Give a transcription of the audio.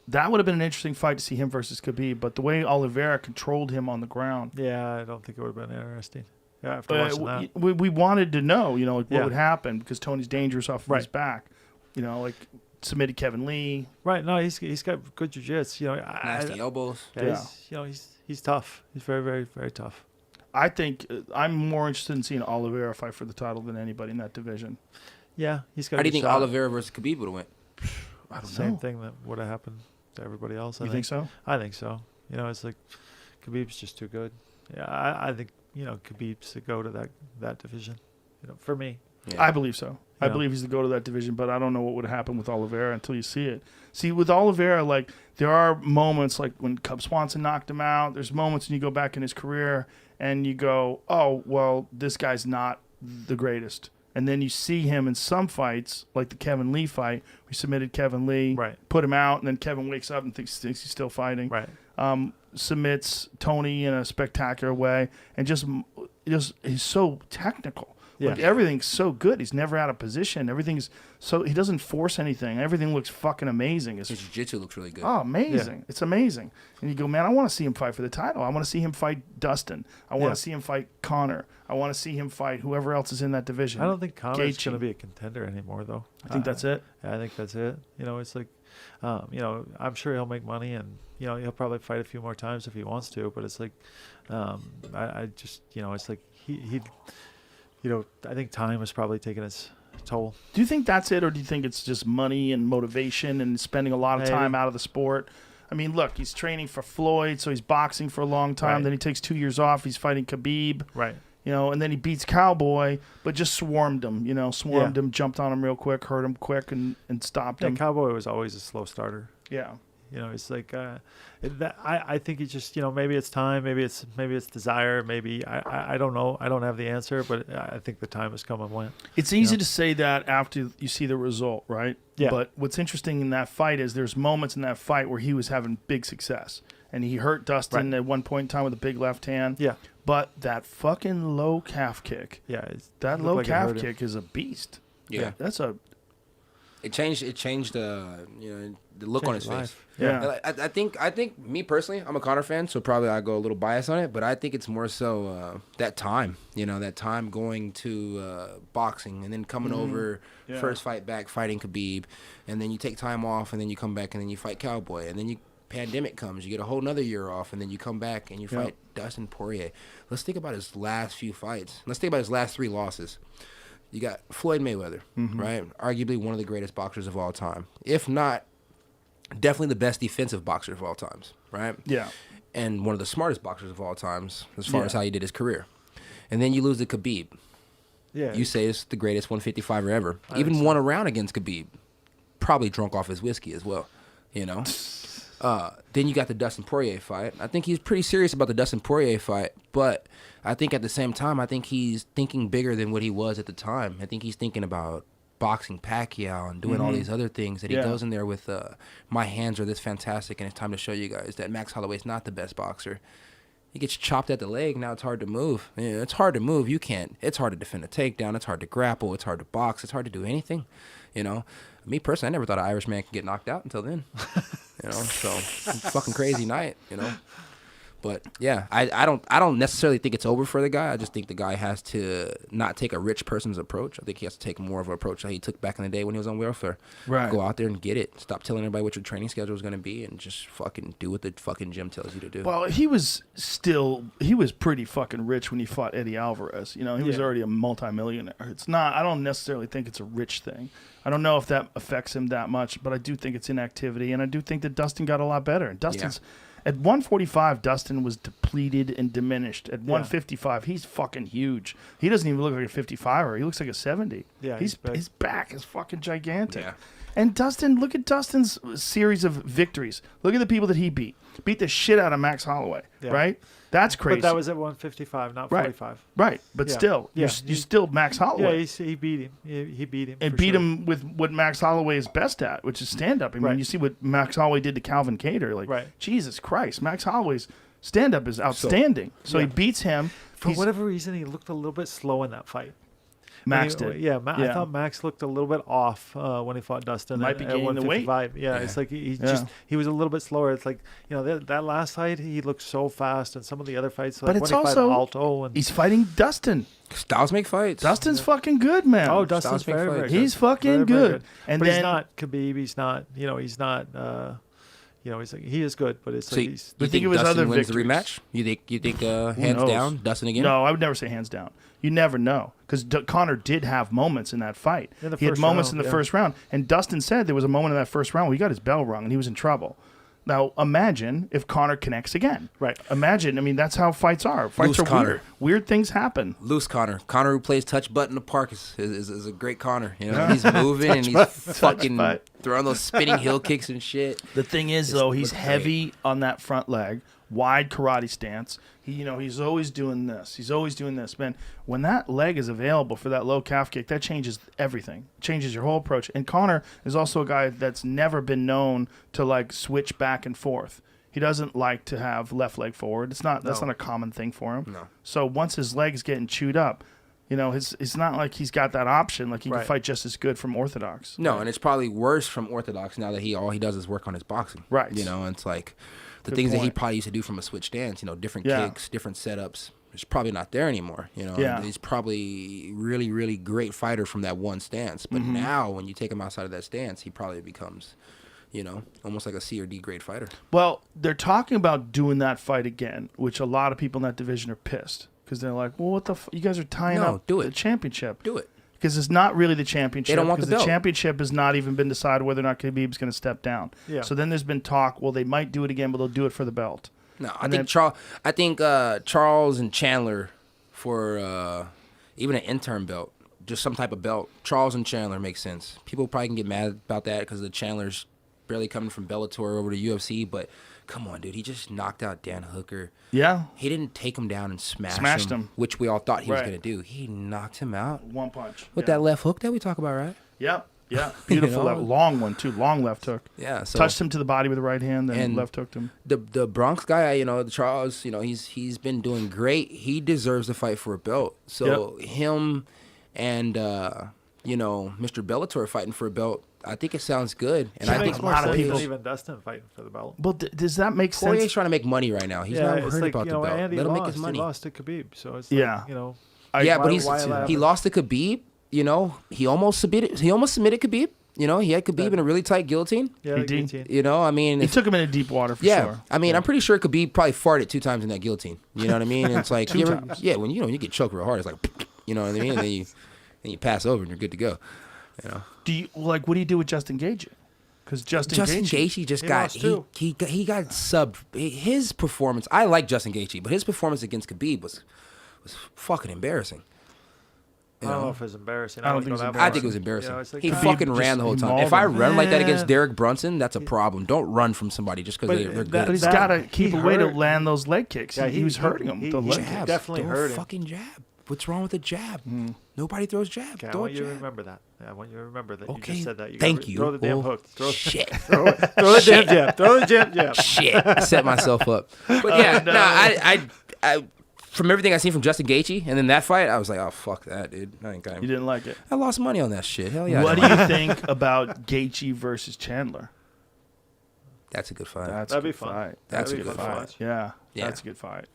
that would have been an interesting fight to see him versus Khabib. But the way Oliveira controlled him on the ground, Yeah, I don't think it would have been interesting. Yeah, after watching that. we wanted to know, like what Yeah. would happen because Tony's dangerous off of Right. his back. Like submitted Kevin Lee. Right. No, he's got good jiu-jitsu. Nasty elbows. He's tough. He's very, very, very tough. I think I'm more interested in seeing Oliveira fight for the title than anybody in that division. Yeah, he's got. How do you a think shot. Oliveira versus Khabib would have went? I don't Same know. thing that would have happened to everybody else. You think so? I think so. It's like Khabib's just too good. Yeah, I think Khabib's to go to that division. For me. Yeah. I believe so. I Yeah. believe he's the go to that division, but I don't know what would happen with Oliveira until you see it. See, with Oliveira, like there are moments like when Cub Swanson knocked him out. There's moments when you go back in his career and you go, "Oh, well, this guy's not the greatest." And then you see him in some fights, like the Kevin Lee fight. We submitted Kevin Lee, Right. put him out, and then Kevin wakes up and thinks he's still fighting. Right. Submits Tony in a spectacular way, and just he's so technical. Yeah. Like everything's so good. He's never out of position. Everything's so he doesn't force anything. Everything looks fucking amazing. His jiu-jitsu looks really good. Oh, amazing. It's amazing. And you go, man, I want to see him fight for the title. I want to see him fight Dustin. I want Yeah. to see him fight Conor. I want to see him fight whoever else is in that division. I don't think Conor's Gaethje. going to be a contender anymore, though. I think that's it. Yeah, I think that's it. It's like, I'm sure he'll make money, and he'll probably fight a few more times if he wants to. But it's like, I just, it's like he I think time has probably taken its toll. Do you think that's it, or do you think it's just money and motivation and spending a lot of time out of the sport? I mean, look, he's training for Floyd, so he's boxing for a long time. Right. Then he takes 2 years off. He's fighting Khabib. Right. And then he beats Cowboy, but just swarmed him, him, jumped on him real quick, hurt him quick, and stopped Yeah, him. Cowboy was always a slow starter. Yeah. It's like I think it's just maybe it's time, maybe it's desire, maybe I don't know. I don't have the answer, but I think the time has come and went. It's easy to say that after you see the result, right? Yeah. But what's interesting in that fight is there's moments in that fight where he was having big success. And he hurt Dustin at one point in time with a big left hand. Yeah. But that fucking low calf kick. Yeah. That low calf kick is a beast. Yeah. That's a... It changed the look on his face. Yeah. I think me personally, I'm a Conor fan, so probably I go a little biased on it, but I think it's more so that time, that time going to boxing and then coming over, first fight back, fighting Khabib, and then you take time off, and then you come back, and then you fight Cowboy, and then pandemic comes, you get a whole nother year off, and then you come back and you fight Dustin Poirier. Let's think about his last few fights. Let's think about his last 3 losses. You got Floyd Mayweather, right? Arguably one of the greatest boxers of all time. If not, definitely the best defensive boxer of all times, right? Yeah. And one of the smartest boxers of all times as far as how he did his career. And then you lose to Khabib. Yeah. You say it's the greatest 155er ever. Even won a round against Khabib. Probably drunk off his whiskey as well, Then you got the Dustin Poirier fight. I think he's pretty serious about the Dustin Poirier fight, but I think at the same time, I think he's thinking bigger than what he was at the time. I think he's thinking about boxing Pacquiao and doing all these other things that he goes in there with, my hands are this fantastic, and it's time to show you guys that Max Holloway's not the best boxer. He gets chopped at the leg, now it's hard to move. Yeah, it's hard to move. It's hard to defend a takedown. It's hard to grapple. It's hard to box. It's hard to do anything, Me personally, I never thought an Irishman could get knocked out until then. So it's a fucking crazy night, But yeah, I don't necessarily think it's over for the guy. I just think the guy has to not take a rich person's approach. I think he has to take more of an approach that he took back in the day when he was on welfare. Right. Go out there and get it. Stop telling everybody what your training schedule is going to be, and just fucking do what the fucking gym tells you to do. Well, he was pretty fucking rich when he fought Eddie Alvarez. He was already a multimillionaire. It's not, I don't necessarily think it's a rich thing. I don't know if that affects him that much, but I do think it's inactivity, and I do think that Dustin got a lot better. And Dustin's at 145, Dustin was depleted and diminished. At 155, he's fucking huge. He doesn't even look like a 55er. He looks like a 70. Yeah, his back is fucking gigantic. Yeah. And Dustin, look at Dustin's series of victories. Look at the people that he beat. Beat the shit out of Max Holloway, right? That's crazy. But that was at 155, not 45. Right, but still, you still Max Holloway. Yeah, he beat him. He beat him. And beat him with what Max Holloway is best at, which is stand-up. I mean, you see what Max Holloway did to Calvin Kattar. Jesus Christ, Max Holloway's stand-up is outstanding. So he beats him. For whatever reason, he looked a little bit slow in that fight. Max did. Yeah, I thought Max looked a little bit off when he fought Dustin. Might be gaining the weight. Yeah, it's like he was a little bit slower. It's like, that last fight he looked so fast, and some of the other fights, like but it's when he also fought Alto, and he's fighting Dustin. Styles make fights. Dustin's fucking good, man. Oh, Dustin's very, very good. He's fucking very, very good. And but then he's not Khabib. He's not. He's not. He's like, he is good, but it's So like you he's. think of his Dustin other wins the victories. rematch? You think hands knows? down Dustin again? No, I would never say hands down. You never know, because Conor did have moments in that fight. In the He had first moments round, in the first round, and Dustin said there was a moment in that first round where he got his bell rung and he was in trouble. Now imagine if Conor connects again. Right. Imagine. I mean, that's how fights are. Fights Loose are Conor. weird. Weird things happen. Loose Conor. Conor who plays touch butt in the park is a great Conor. He's moving and he's fucking throwing those spinning heel kicks and shit. The thing is, though, he's looks heavy on that front leg, wide karate stance. He's always doing this. He's always doing this, man. When that leg is available for that low calf kick, that changes everything. Changes your whole approach. And Conor is also a guy that's never been known to like switch back and forth. He doesn't like to have left leg forward. That's not a common thing for him. No. So once his leg's getting chewed up, it's not like he's got that option. Like he can fight just as good from orthodox. No, and it's probably worse from orthodox now that all he does is work on his boxing. Right. And it's like the Good things that he point. probably used to do from a switch stance, different Yeah. kicks, different setups. It's probably not there anymore. Yeah. He's probably really, really great fighter from that one stance. But now when you take him outside of that stance, he probably becomes, almost like a C or D grade fighter. Well, they're talking about doing that fight again, which a lot of people in that division are pissed because they're like, "Well, what the? You guys are tying No, up do the it. championship." Do it. Because it's not really the championship. They don't want the because belt. championship has not even been decided whether or not Khabib's going to step down. Yeah. So then there's been talk. Well, they might do it again, but they'll do it for the belt. No, And I think Charles and Chandler for even an interim belt, just some type of belt. Charles and Chandler makes sense. People probably can get mad about that because the Chandler's barely coming from Bellator over to UFC, but come on, dude, he just knocked out Dan Hooker. Yeah. He didn't take him down and Smashed him. which we all thought he was Right. going to do. He knocked him out One punch. with Yeah. that left hook that we talk about, right? Yep. Yeah. Beautiful. know? Left, long one, too. Long left hook. Yeah. So Touched him to the body with the right hand, then And left hooked him. the Bronx guy, the Charles, he's been doing great. He deserves to fight for a belt. So him and Mr. Bellator fighting for a belt, I think it sounds good. And I think makes a more lot of sense people- than even Dustin fighting for the belt. Well, does that make Poirier's sense? trying to make money right now. He's not it's worried like, about the belt. Andy Let him lost. make his money. He lost to Khabib, so it's Yeah. like, Yeah, why- but why allow he it? lost to Khabib. He almost submitted Khabib. He had Khabib in a really tight guillotine. Yeah, He the did. guillotine. I mean, He took him into deep water for yeah. sure. I mean, I'm pretty sure Khabib probably farted 2 times in that guillotine. You know what I mean? And it's like Two times. yeah, when you get choked real hard, it's like, you know what I mean? And then you pass over and you're good to go. Do you what do you do with Justin Gaethje? Because Justin Gaethje just He got lost too. he got subbed. His performance, I like Justin Gaethje, but his performance against Khabib was fucking embarrassing. I don't know if it's embarrassing. I don't wouldn't think go it's that I think it far. was embarrassing. It's like, He Khabib fucking just- ran the whole he time. mauled If I him. run like that against Man. Derek Brunson, that's a problem. Don't run from somebody just because But they're good. But he's That- got to keep he away to hurt. land those leg kicks. Yeah, he was hurting him. he- the he leg jabs. kicks. definitely Throw hurt a him. fucking jab. What's wrong with a jab? Nobody throws jab. Okay, I Throw a want you to jab. remember that. I want you to remember that. You Okay, just said that. thank gotta you. Throw the damn Oh, hook. Shit. Throw the damn jab. Throw the damn jab. Shit. I set myself up. But yeah, no, I from everything I seen from Justin Gaethje and then that fight, I was like, oh fuck that, dude. I ain't got You him. didn't like it. I lost money on that shit. Hell yeah. What do you think about Gaethje versus Chandler? That's a good fight. That's That'd a be good fun. fight. That's That'd a be good fun fight. Yeah, Yeah. that's a good fight.